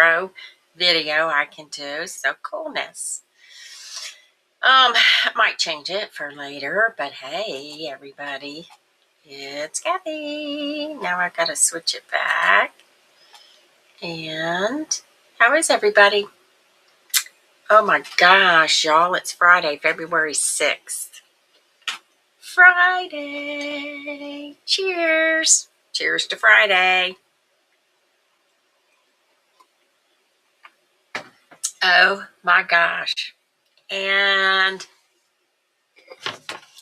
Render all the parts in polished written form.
intro video I can do. So coolness. Might change it for later, but hey, everybody, it's Cathy. Now I've got to switch it back. And how is everybody? Oh my gosh, y'all, it's Friday, February 6th. Friday. Cheers. Cheers to Friday. Oh my gosh. And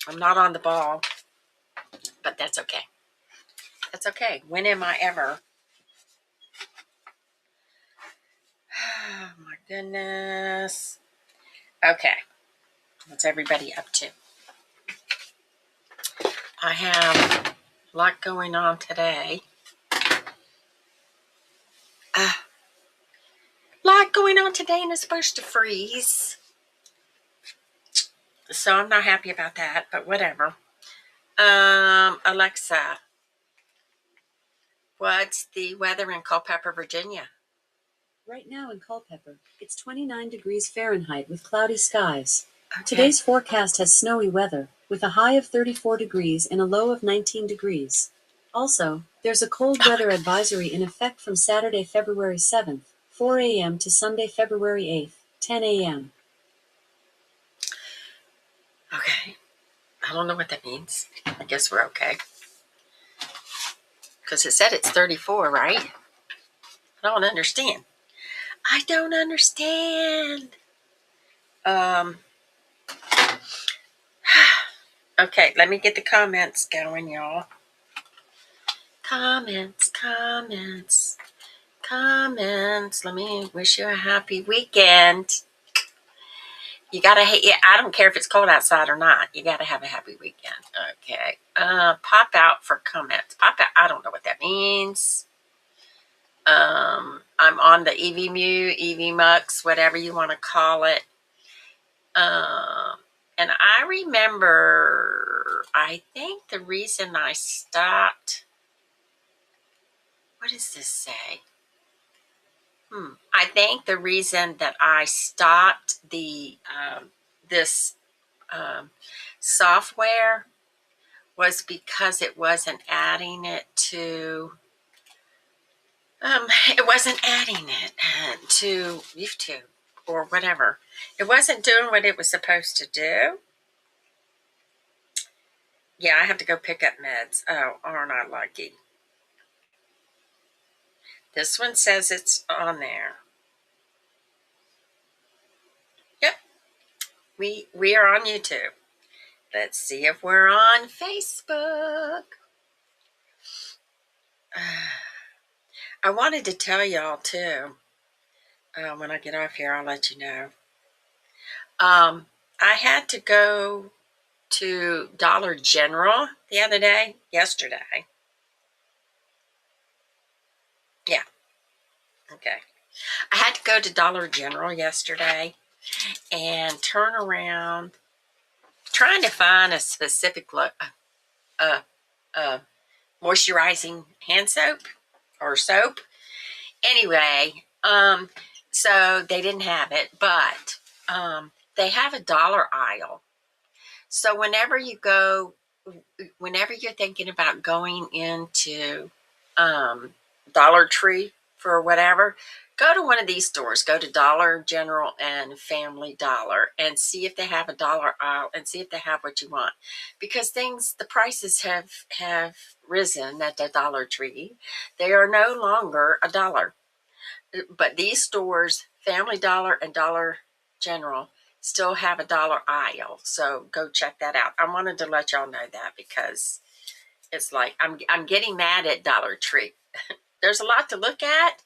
I'm not on the ball, but that's okay. That's okay. When am I ever? Oh my goodness. Okay. What's everybody up to? I have a lot going on today. A lot going on today, and it's supposed to freeze. So I'm not happy about that, but whatever. Alexa, what's the weather in Culpeper, Virginia? Right now in Culpeper, it's 29 degrees Fahrenheit with cloudy skies. Okay. Today's forecast has snowy weather, with a high of 34 degrees and a low of 19 degrees. Also, there's a cold weather advisory in effect from Saturday, February 7th, 4 a.m. to Sunday, February 8th, 10 a.m. Okay. I don't know what that means. I guess we're okay. Because it said it's 34, right? I don't understand. I don't understand. Okay, let me get the comments going, y'all. Comments. Let me wish you a happy weekend. You gotta hate it. I don't care if it's cold outside or not. You gotta have a happy weekend. Okay. Pop out for comments. Pop out. I don't know what that means. I'm on the EVMU, EVMux, whatever you want to call it. And I remember, I think the reason I stopped, what does this say? I think the reason that I stopped the this software was because it wasn't adding it to to YouTube or whatever. It wasn't doing what it was supposed to do. Yeah, I have to go pick up meds. Oh, aren't I lucky? This one says it's on there. Yep. We are on YouTube. Let's see if we're on Facebook. I wanted to tell y'all too. When I get off here, I'll let you know. I had to go to Dollar General yesterday. Yeah. Okay. I had to go to Dollar General yesterday and turn around trying to find a specific moisturizing hand soap or soap. Anyway, so they didn't have it, but they have a dollar aisle. So whenever you're thinking about going into Dollar Tree for whatever, go to one of these stores. Go to Dollar General and Family Dollar and see if they have a dollar aisle and see if they have what you want. Because the prices have risen at the Dollar Tree. They are no longer $1. But these stores, Family Dollar and Dollar General, still have a dollar aisle. So go check that out. I wanted to let y'all know that because it's like I'm getting mad at Dollar Tree. There's a lot to look at,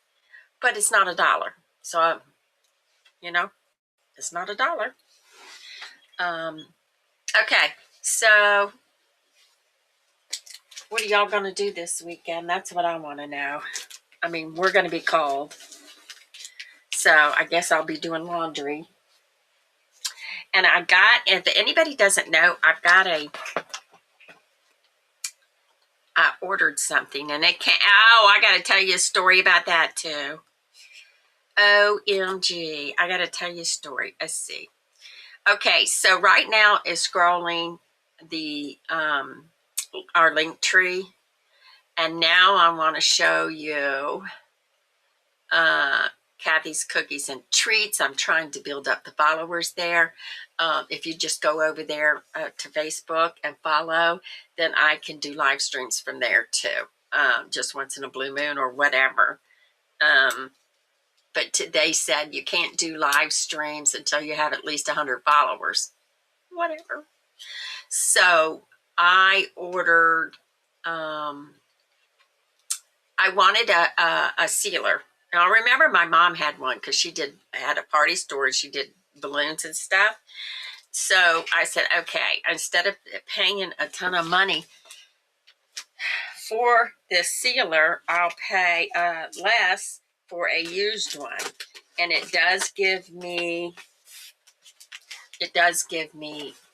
but it's not $1. So it's not $1. Okay, so what are y'all gonna do this weekend? That's what I want to know. I mean, we're gonna be cold, so I guess I'll be doing laundry. And if anybody doesn't know, I ordered something and it can't. Oh, I got to tell you a story about that too. OMG. I got to tell you a story. Let's see. Okay, so right now is scrolling the our link tree, and now I want to show you Cathy's Cookies and Treats. I'm trying to build up the followers there. If you just go over there to Facebook and follow, then I can do live streams from there too, just once in a blue moon or whatever. But they said you can't do live streams until you have at least 100 followers. Whatever. So I ordered, I wanted a sealer. Now, I remember my mom had one because she had a party store and she did balloons and stuff. So I said, okay, instead of paying a ton of money for this sealer, I'll pay less for a used one. And it does give me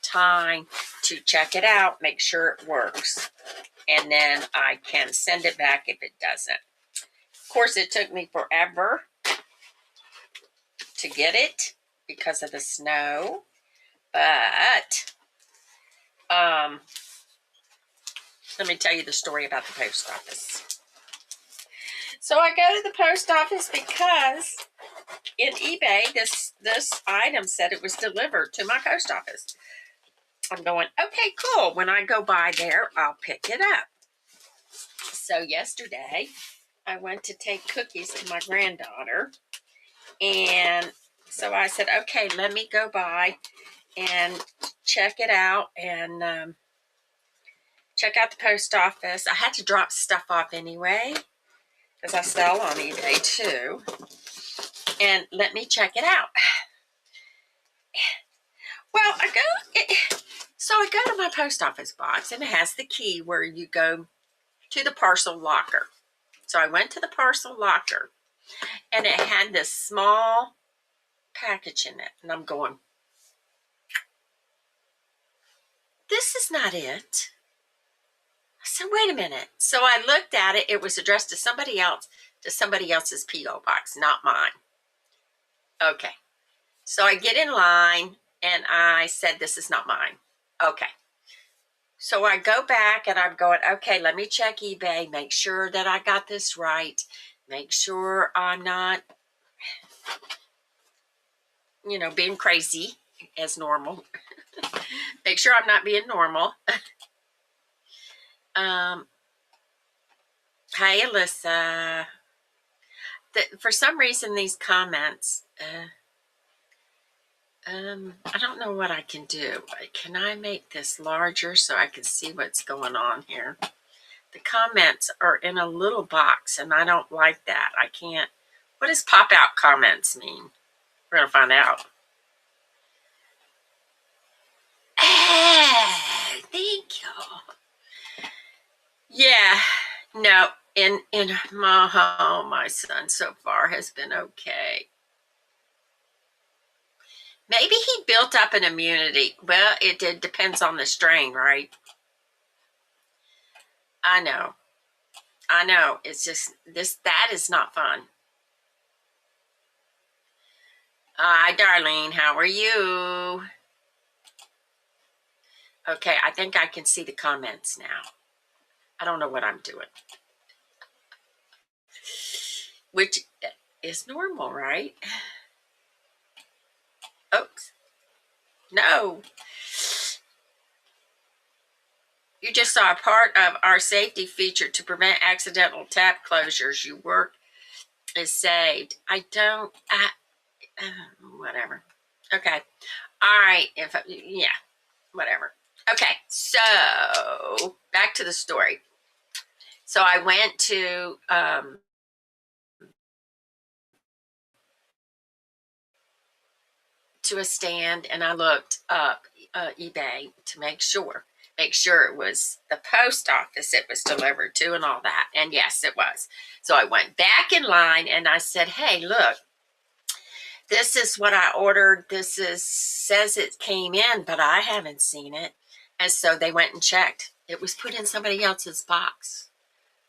time to check it out, make sure it works, and then I can send it back if it doesn't. Of course, it took me forever to get it because of the snow, but let me tell you the story about the post office. So I go to the post office because in eBay, this item said it was delivered to my post office. I'm going, okay, cool. When I go by there, I'll pick it up. So yesterday, I went to take cookies to my granddaughter. And so I said, okay, let me go by and check it out and check out the post office. I had to drop stuff off anyway because I sell on eBay too. And let me check it out. Well, I go to my post office box, and it has the key where you go to the parcel locker. So I went to the parcel locker, and it had this small package in it. And I'm going, this is not it. I said, wait a minute. So I looked at it. It was addressed to somebody else, to somebody else's P.O. box, not mine. Okay. So I get in line, and I said, this is not mine. Okay. So I go back, and I'm going, okay, let me check eBay, make sure that I got this right, make sure I'm not, being crazy as normal. Make sure I'm not being normal. Hi, Alyssa. For some reason, these comments, I don't know what I can do. Can I make this larger so I can see what's going on here? The comments are in a little box, and I don't like that. I can't. What does pop-out comments mean? We're going to find out. Hey, thank you. Yeah, no, in my home, my son so far has been okay. Maybe he built up an immunity. Well, it depends on the strain, right? I know. It's just that is not fun. Hi, Darlene. How are you? Okay, I think I can see the comments now. I don't know what I'm doing. Which is normal, right? Oops. No. You just saw a part of our safety feature to prevent accidental tap closures. Your work is saved. Whatever. Okay. All right. Whatever. Okay. So back to the story. So I went to a stand, and I looked up eBay to make sure it was the post office it was delivered to and all that. And yes, it was. So I went back in line, and I said, hey, look, this is what I ordered. Says it came in, but I haven't seen it. And so they went and checked. It was put in somebody else's box.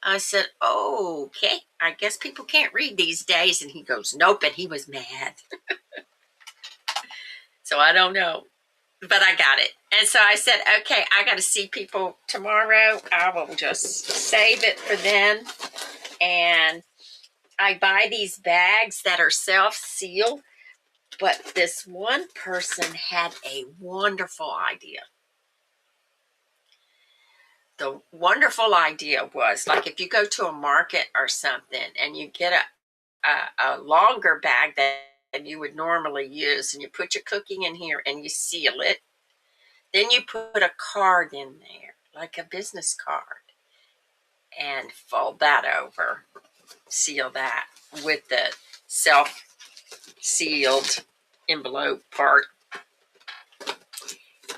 I said, oh, okay, I guess people can't read these days. And he goes, nope, and he was mad. So I don't know, but I got it. And so I said, okay, I got to see people tomorrow. I will just save it for then. And I buy these bags that are self-sealed, but this one person had a wonderful idea. The wonderful idea was, like, if you go to a market or something and you get a longer bag than you would normally use, and you put your cooking in here and you seal it, then you put a card in there, like a business card, and fold that over, seal that with the self-sealed envelope part.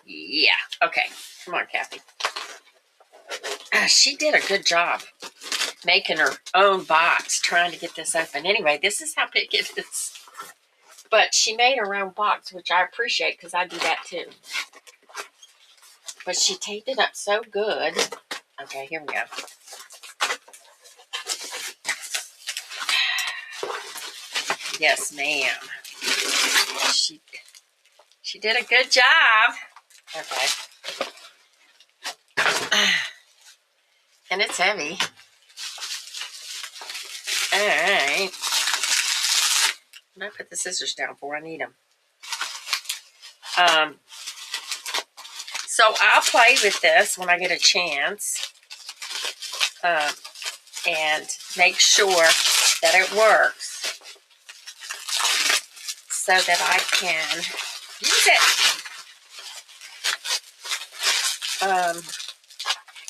Yeah, okay, come on, Cathy. She did a good job making her own box, trying to get this open. Anyway, this is how big it is. But she made her own box, which I appreciate because I do that too. But she taped it up so good. Okay, here we go. Yes, ma'am. She did a good job. Okay. And it's heavy. All right. I'm going to put the scissors down for I need them. So I'll play with this when I get a chance. And make sure that it works so that I can use it.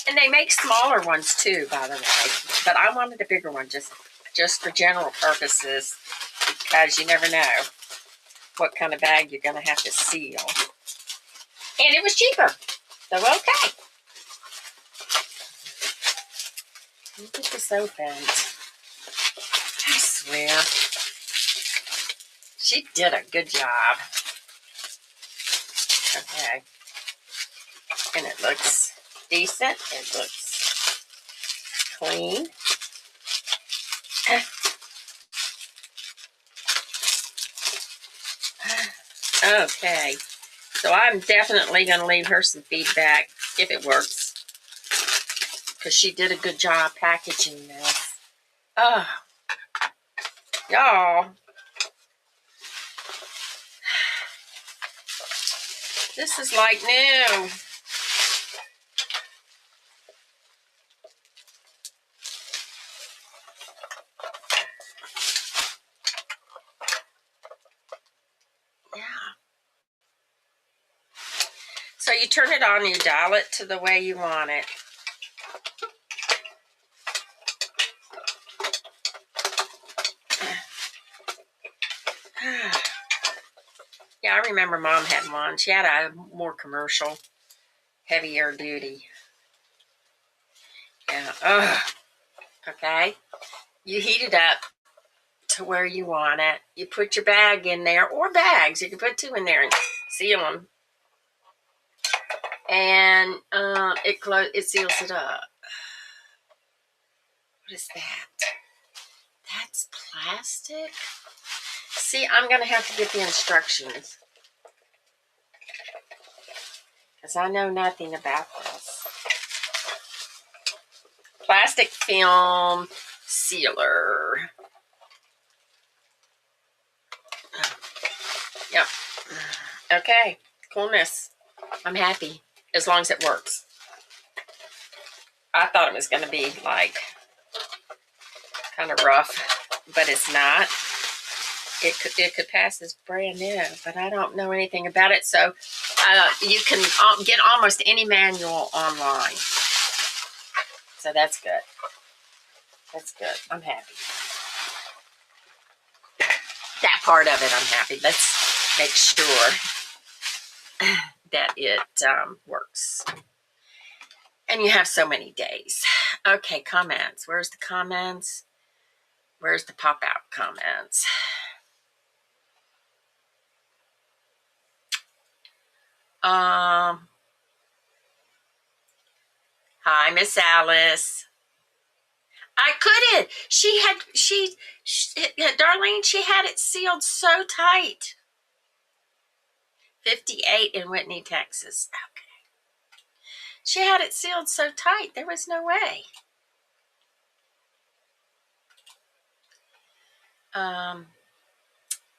And they make smaller ones too, by the way. But I wanted a bigger one just for general purposes, because you never know what kind of bag you're going to have to seal. And it was cheaper. So, okay. Let me get this opened. I swear. She did a good job. Okay. And it looks decent. It looks clean. Okay. So I'm definitely going to leave her some feedback if it works, because she did a good job packaging this. Oh, y'all. This is like new. Yeah. So you turn it on, you dial it to the way you want it. Yeah, I remember Mom had one. She had a more commercial, heavier duty. Yeah. Ugh. Okay. You heat it up to where you want it. You put your bag in there, or bags. You can put two in there and seal them. And it seals it up. What is that? That's plastic? See, I'm going to have to get the instructions, because I know nothing about this. Plastic film sealer. Yep. Okay. Coolness. I'm happy as long as it works. I thought it was going to be like kind of rough, but it's not. It could pass as brand new, but I don't know anything about it. So you can get almost any manual online. So that's good. That's good. I'm happy. That part of it, I'm happy. Let's make sure that it works. And you have so many days. Okay, comments. Where's the comments? Where's the pop-out comments? Hi, Miss Alice. I couldn't. Darlene, she had it sealed so tight. 58 in Whitney, Texas. Okay. She had it sealed so tight, there was no way.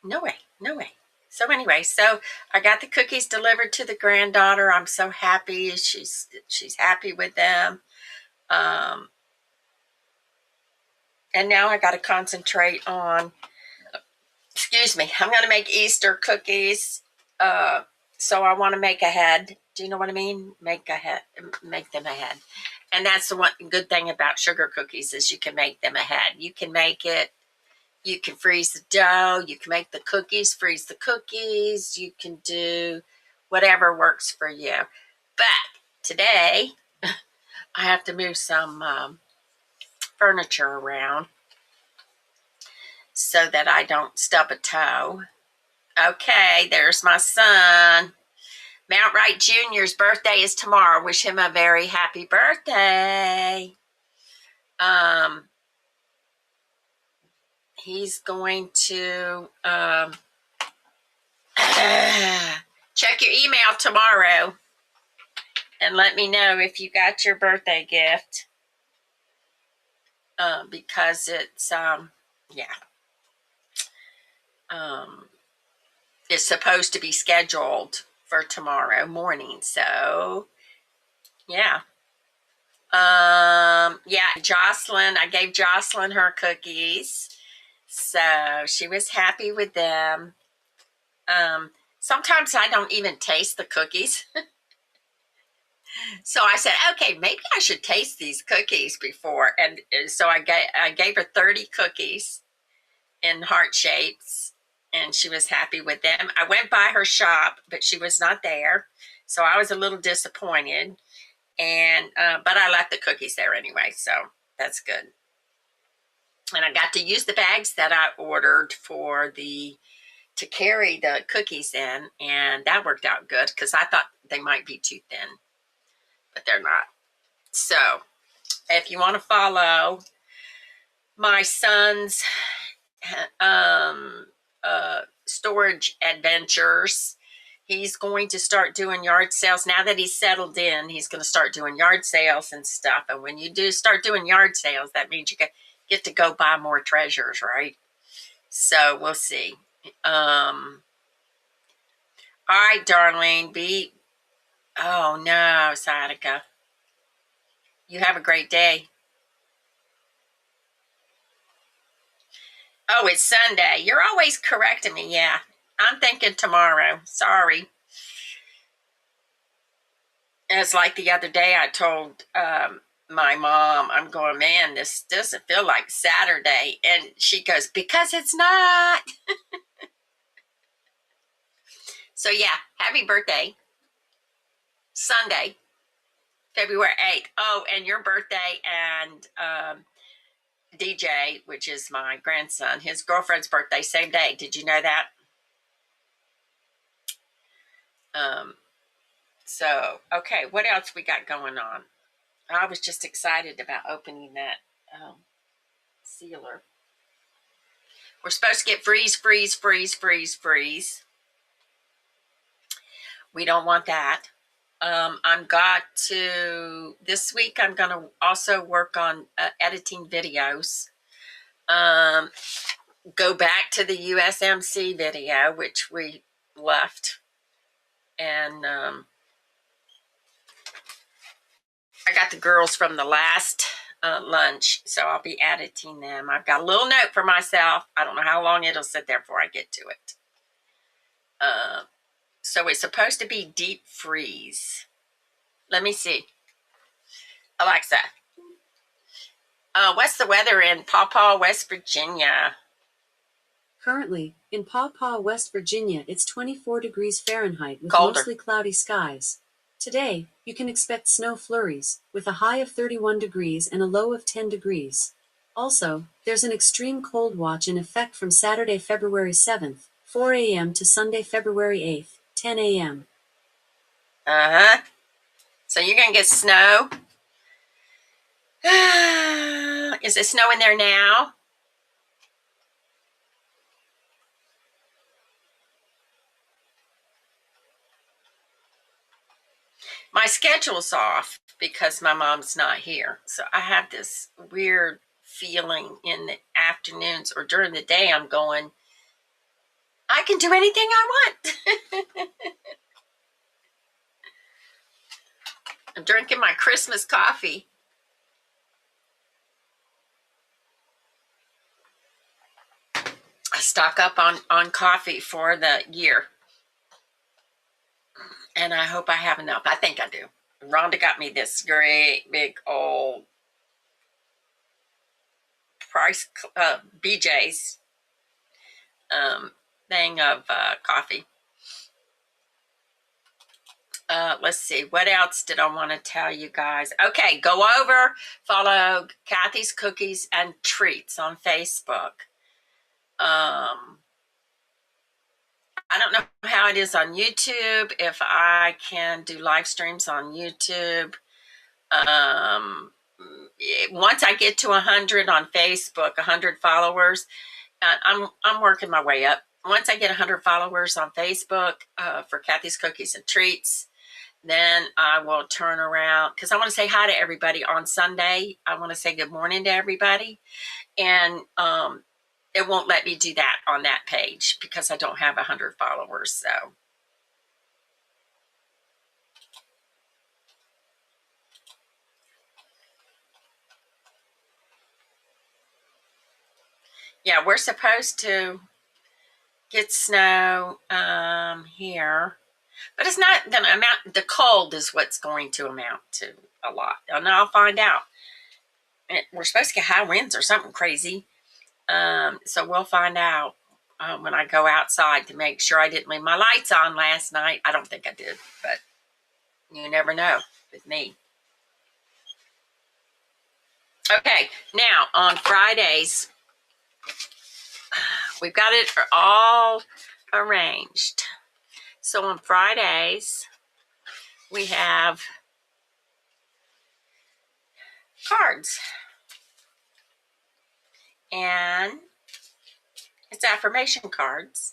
No way, no way. So anyway, so I got the cookies delivered to the granddaughter. I'm so happy. She's happy with them. And now I got to concentrate on, excuse me, I'm going to make Easter cookies. So I want to make ahead. Do you know what I mean? Make them ahead. And that's the one good thing about sugar cookies is you can make them ahead. You can make it, you can freeze the dough, you can make the cookies, freeze the cookies, you can do whatever works for you. But today, I have to move some furniture around so that I don't stub a toe. Okay, there's my son. Mount Wright Jr.'s birthday is tomorrow. Wish him a very happy birthday. He's going to check your email tomorrow and let me know if you got your birthday gift. Because it's, it's supposed to be scheduled for tomorrow morning. So, yeah. Jocelyn, I gave Jocelyn her cookies. So she was happy with them. Sometimes I don't even taste the cookies. So I said, okay, maybe I should taste these cookies before. And so I gave her 30 cookies in heart shapes, and she was happy with them. I went by her shop, but she was not there. So I was a little disappointed. And but I left the cookies there anyway, so that's good. And I got to use the bags that I ordered to carry the cookies in, and that worked out good because I thought they might be too thin, but they're not. So if you want to follow my son's storage adventures, he's going to start doing yard sales. Now that he's settled in, he's going to start doing yard sales and stuff. And when you do start doing yard sales, that means you get to go buy more treasures, right? So we'll see. All right, Darlene, oh no, Sadika. You have a great day. Oh, it's Sunday. You're always correcting me. Yeah, I'm thinking tomorrow. Sorry. It's like the other day I told my mom, I'm going, man, this doesn't feel like Saturday. And she goes, because it's not. So yeah, happy birthday. Sunday, February 8th. Oh, and your birthday and DJ, which is my grandson, his girlfriend's birthday, same day. Did you know that? So, okay, what else we got going on? I was just excited about opening that sealer. We're supposed to get freeze, freeze, freeze, freeze, freeze. We don't want that. This week I'm going to also work on editing videos. Go back to the USMC video, which we left. And I got the girls from the last lunch, so I'll be editing them. I've got a little note for myself. I don't know how long it'll sit there before I get to it. So it's supposed to be deep freeze. Let me see. Alexa, what's the weather in Paw Paw, West Virginia? Currently, in Paw Paw, West Virginia, it's 24 degrees Fahrenheit with Colder. mostly cloudy skies. Today, you can expect snow flurries, with a high of 31 degrees and a low of 10 degrees. Also, there's an extreme cold watch in effect from Saturday, February 7th, 4 a.m. to Sunday, February 8th, 10 a.m. So you're going to get snow in Is it snowing there now? My schedule's off because my mom's not here. So I have this weird feeling in the afternoons or during the day. I'm going, I can do anything I want. I'm drinking my Christmas coffee. I stock up on coffee for the year. And I hope I have enough. I think I do. Rhonda got me this great big old price BJ's thing of coffee. Let's see. What else did I want to tell you guys? Okay, go over, follow Cathy's Cookies and Treats on Facebook. I don't know how it is on YouTube, if I can do live streams on YouTube. Once I get to 100 on Facebook, 100 followers, I'm working my way up. Once I get 100 followers on Facebook for Cathy's Cookies and Treats, then I will turn around because I want to say hi to everybody on Sunday. I want to say good morning to everybody. And it won't let me do that on that page because I don't have 100 followers. So yeah, we're supposed to get snow here, but it's not going to amount. The cold is what's going to amount to a lot, and I'll find out. We're supposed to get high winds or something crazy, so we'll find out when I go outside to make sure I didn't leave my lights on last night. I don't think I did, but you never know with me. Okay, now on Fridays, we've got it all arranged. So on Fridays, we have cards. And it's affirmation cards.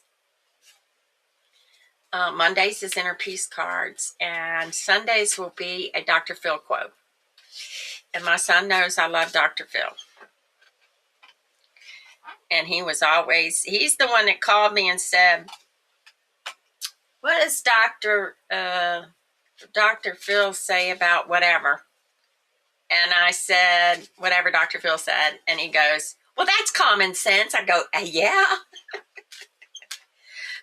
Mondays is inner peace cards. And Sundays will be a Dr. Phil quote. And my son knows I love Dr. Phil. And he's the one that called me and said, what does Dr. Phil say about whatever? And I said, whatever Dr. Phil said. And he goes, well, that's common sense. I go, yeah.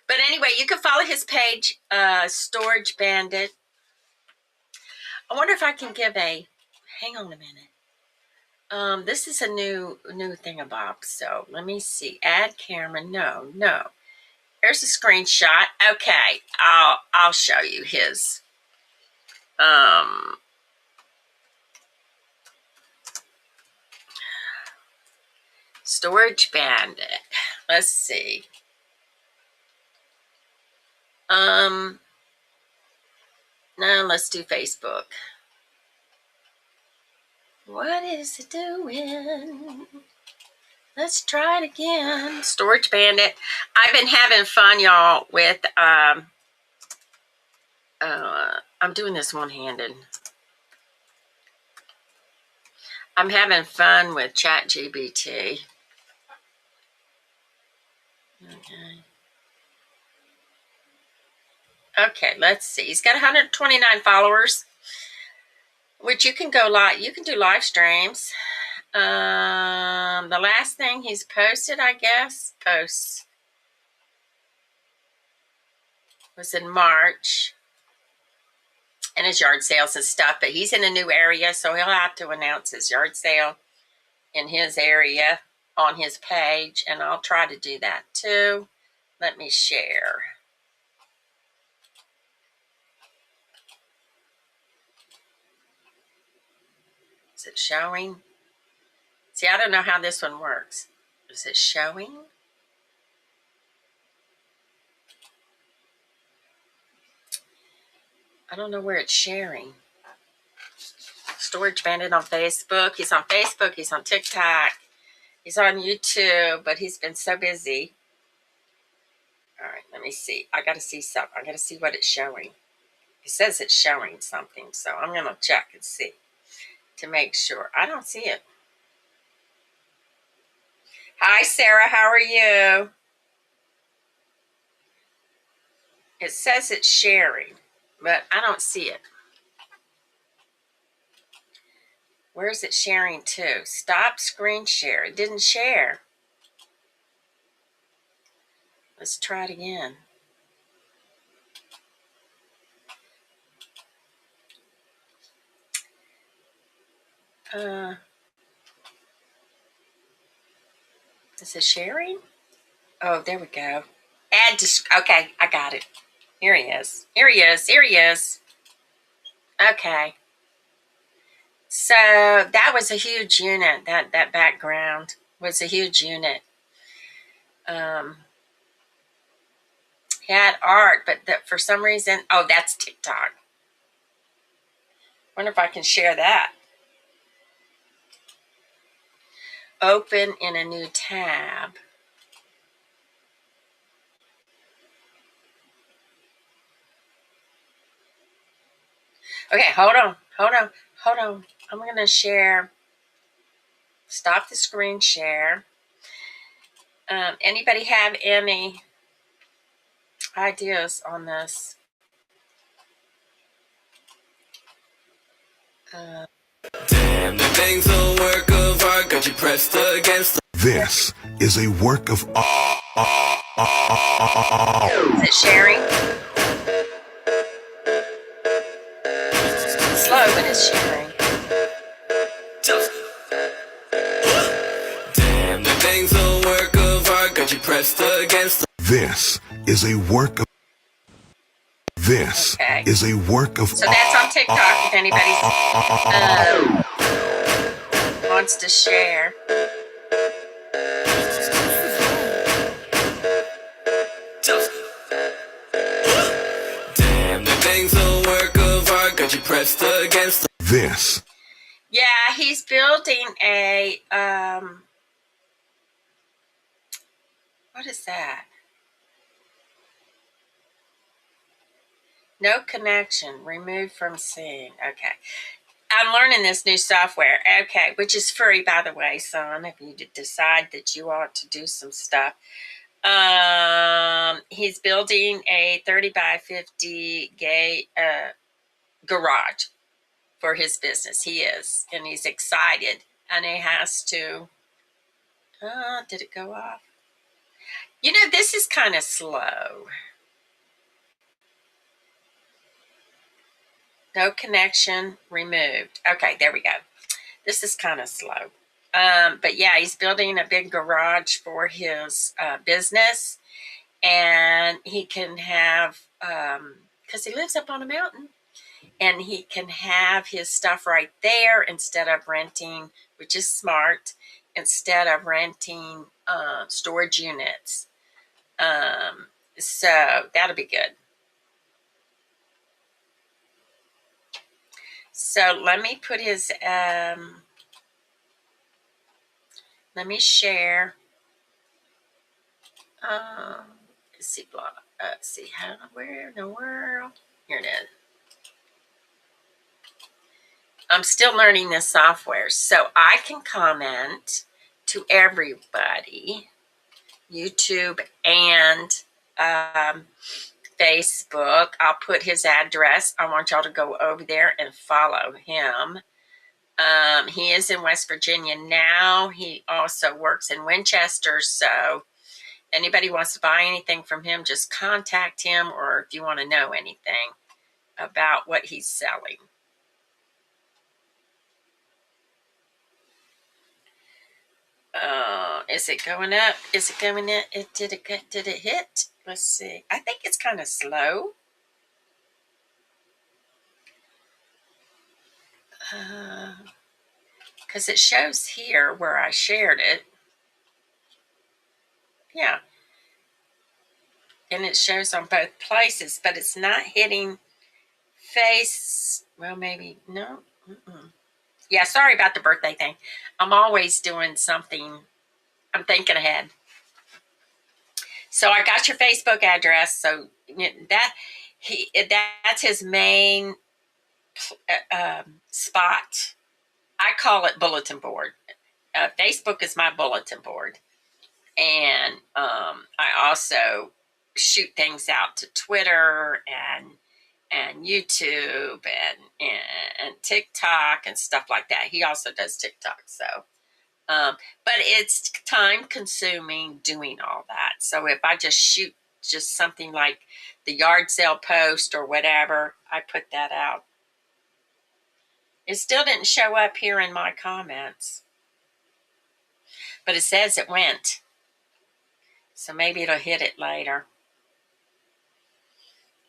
But anyway, you can follow his page, Storage Bandit. I wonder if I can give hang on a minute. This is a new thingamabob. So let me see. Add camera. No. There's a screenshot. Okay, I'll show you his. Storage Bandit. Let's see. No, let's do Facebook. What is it doing? Let's try it again. Storage Bandit. I've been having fun, y'all, with I'm doing this one-handed. I'm having fun with ChatGPT. Okay, let's see. He's got 129 followers, which you can go live. You can do live streams. The last thing he's posted, I guess, was in March. And his yard sales and stuff, but he's in a new area, so he'll have to announce his yard sale in his area on his page, and I'll try to do that too. Let me share. Is it showing? See, I don't know how this one works. Is it showing? I don't know where it's sharing. Storage Bandit on Facebook. He's on Facebook. He's on TikTok. He's on YouTube, but he's been so busy. All right, let me see. I got to see something. I got to see what it's showing. It says it's showing something, so I'm going to check and see to make sure. I don't see it. Hi, Sarah. How are you? It says it's sharing, but I don't see it. Where is it sharing to? Stop screen share. It didn't share. Let's try it again. Is it sharing? Oh, there we go. Add to, okay, I got it. Here he is. Here he is. Here he is. Okay. So that was a huge unit. That background was a huge unit. He had art, but for some reason, oh, that's TikTok. Wonder if I can share that. Open in a new tab. Okay, hold on. I'm going to share. Stop the screen share. Anybody have any ideas on this? Damn, the thing's a work of art, got you pressed against. This is a work of art. Is it sharing? Slow, but it's sharing. Damn, the thing's a work of art, got you pressed against. This is a work of. This Okay. is a work of. So that's on TikTok if anybody wants to share. Damn, the thing's a work of art, got you pressed against. This. Yeah, he's building a what is that? No connection. Removed from scene. Okay. I'm learning this new software. Okay, which is free, by the way, son, if you decide that you want to do some stuff. He's building a 30 by 50 garage for his business. He is, and he's excited, and he has to. Did it go off? You know, this is kind of slow. No connection removed. Okay, there we go. This is kind of slow. But yeah, he's building a big garage for his business, and he can have, because he lives up on a mountain, and he can have his stuff right there instead of renting, which is smart, instead of renting storage units. So that'll be good. So let me put his, let me share. Let's see, let's see, where in the world? Here it is. I'm still learning this software, so I can comment to everybody, YouTube and Facebook. I'll put his address. I want y'all to go over there and follow him. He is in West Virginia now. He also works in Winchester, so anybody wants to buy anything from him, just contact him, or if you want to know anything about what he's selling. Is it going up? Is it going up? Did it hit? Let's see. I think it's kind of slow. Because it shows here where I shared it. Yeah. And it shows on both places, but it's not hitting face. Well, maybe, no. Yeah, sorry about the birthday thing. I'm always doing something. I'm thinking ahead. So I got your Facebook address. So that's his main spot. I call it bulletin board. Facebook is my bulletin board, and I also shoot things out to Twitter and YouTube and TikTok and stuff like that. He also does TikTok, so but it's time consuming doing all that. So if I just shoot just something like the yard sale post or whatever, I put that out. It still didn't show up here in my comments, but it says it went. So maybe it'll hit it later.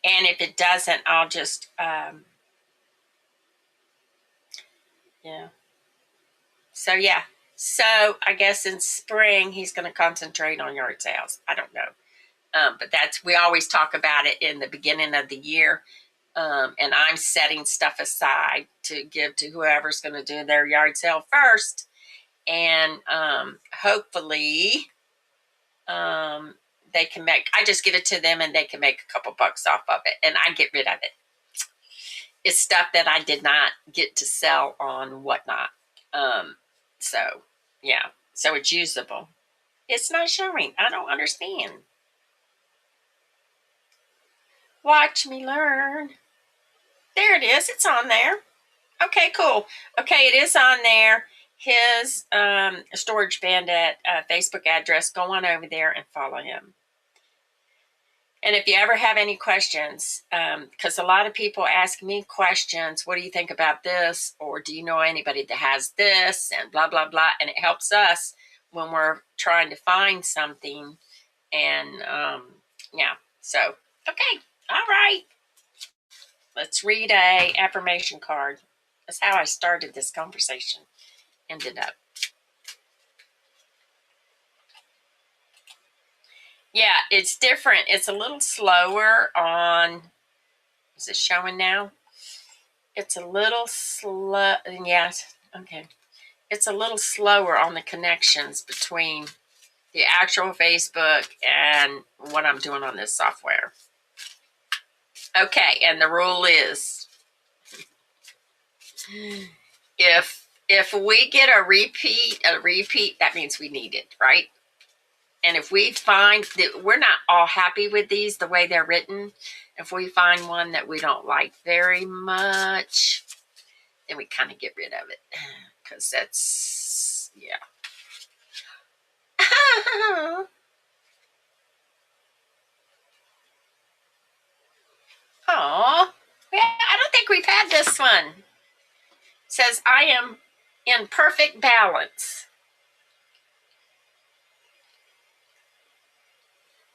And if it doesn't, I'll just, yeah. So, yeah. So, I guess in spring, he's going to concentrate on yard sales. I don't know. But we always talk about it in the beginning of the year. And I'm setting stuff aside to give to whoever's going to do their yard sale first. And hopefully, they can I just give it to them and they can make a couple bucks off of it. And I get rid of it. It's stuff that I did not get to sell on whatnot. So, yeah. So it's usable. It's not showing. I don't understand. Watch me learn. There it is. It's on there. Okay, cool. Okay, it is on there. His Storage Bandit Facebook address. Go on over there and follow him. And if you ever have any questions, because a lot of people ask me questions, what do you think about this? Or do you know anybody that has this? And blah, blah, blah. And it helps us when we're trying to find something. And yeah, so, okay. All right. Let's read a affirmation card. That's how I started this conversation. Ended up. Yeah, it's different. It's a little slower on, is it showing now? It's a little slow. Yeah, okay. It's a little slower on the connections between the actual Facebook and what I'm doing on this software. Okay, and the rule is if we get a repeat, that means we need it, right? And if we find that we're not all happy with these the way they're written, if we find one that we don't like very much, then we kind of get rid of it. Because that's, yeah. Oh, yeah, I don't think we've had this one. It says, I am in perfect balance.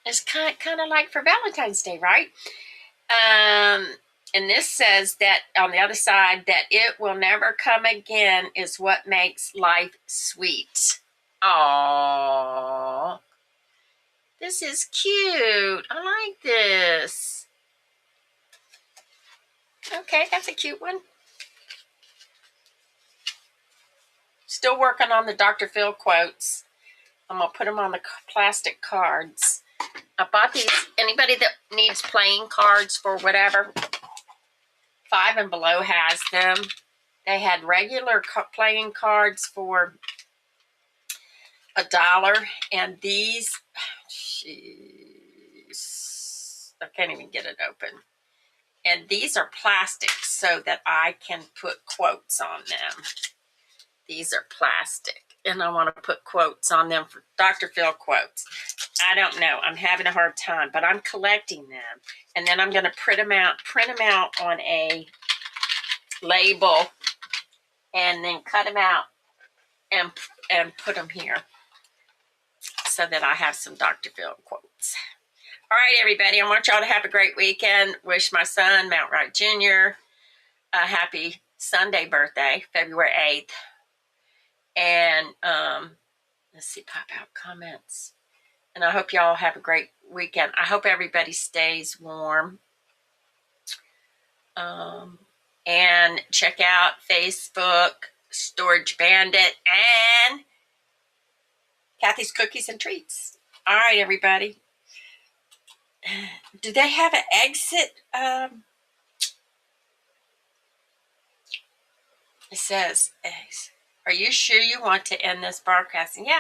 It's kind of like for Valentine's Day, right? And this says that on the other side, that it will never come again is what makes life sweet. Aww. This is cute. I like this. Okay, that's a cute one. Still working on the Dr. Phil quotes. I'm going to put them on the plastic cards. I bought these. Anybody that needs playing cards for whatever, 5 and Below has them. They had regular playing cards for $1, and these, jeez, I can't even get it open. And these are plastic so that I can put quotes on them. These are plastic, and I want to put quotes on them for Dr. Phil quotes. I don't know. I'm having a hard time, but I'm collecting them, and then I'm going to print them out on a label, and then cut them out and put them here so that I have some Dr. Phil quotes. All right, everybody. I want y'all to have a great weekend. Wish my son, Mount Wright Jr., a happy Sunday birthday, February 8th. And let's see, pop out comments. And I hope y'all have a great weekend. I hope everybody stays warm. And check out Facebook Storage Bandit, and Cathy's Cookies and Treats. All right, everybody. Do they have an exit? It says, are you sure you want to end this broadcasting? Yeah.